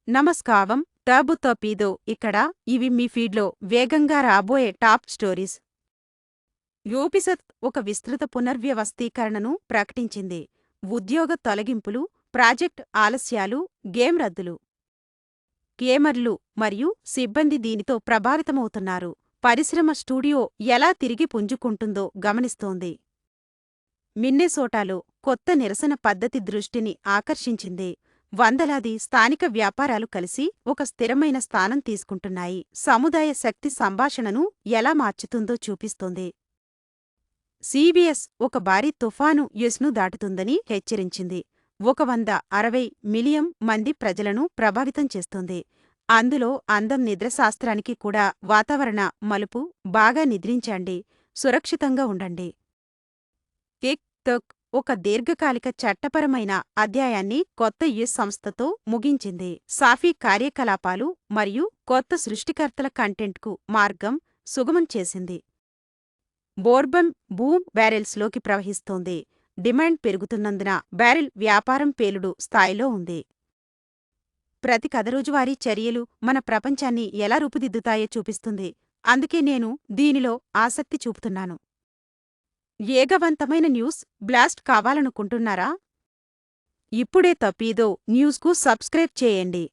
నమస్కారం టర్బు తోపీదో ఇక్కడ ఇవి మీ ఫీడ్లో వేగంగా రాబోయే టాప్ స్టోరీస్. యూబిసోఫ్ట్ ఒక విస్తృత పునర్వ్యవస్థీకరణను ప్రకటించింది. ఉద్యోగ తొలగింపులు, ప్రాజెక్ట్ ఆలస్యాలు, గేమ్ రద్దులు. గేమర్లు మరియు సిబ్బంది దీనితో ప్రభావితమవుతున్నారు. పరిశ్రమ స్టూడియో ఎలా తిరిగి పుంజుకుంటుందో గమనిస్తోంది. మిన్నెసోటాలో కొత్త నిరసన పద్ధతి దృష్టిని ఆకర్షించింది. వందలాది స్థానిక వ్యాపారాలు కలిసి ఒక స్థిరమైన స్థానం తీసుకుంటున్నాయి. సముదాయ శక్తి సంభాషణను ఎలా మార్చుతుందో చూపిస్తోంది. సిబిఎస్ ఒక భారీ తుఫాను యుఎస్ను దాటుతుందని హెచ్చరించింది. 160 మిలియన్ మంది ప్రజలను ప్రభావితం చేస్తుంది. అందులో అందం నిద్రశాస్త్రానికి కూడా వాతావరణ మలుపు. బాగా నిద్రించండి, సురక్షితంగా ఉండండి. టిక్ టాక్ ఒక దీర్ఘకాలిక చట్టపరమైన అధ్యాయాన్ని కొత్త యుఎస్ సంస్థతో ముగించింది. సాఫీ కార్యకలాపాలు మరియు కొత్త సృష్టికర్తల కంటెంట్కు మార్గం సుగమం చేసింది. బోర్బన్ బూమ్ బ్యారెల్స్లోకి ప్రవహిస్తోంది. డిమాండ్ పెరుగుతున్నందున బ్యారెల్ వ్యాపారం పేలుడు స్థాయిలో ఉంది. ప్రతి కథ రోజువారీ చర్యలు మన ప్రపంచాన్ని ఎలా రూపుదిద్దుతాయో చూపిస్తుంది. అందుకే నేను దీనిలో ఆసక్తి చూపుతున్నాను. వేగవంతమైన న్యూస్ బ్లాస్ట్ కావాలనుకుంటున్నారా? ఇప్పుడే తప్పీదో న్యూస్కు సబ్స్క్రైబ్ చేయండి.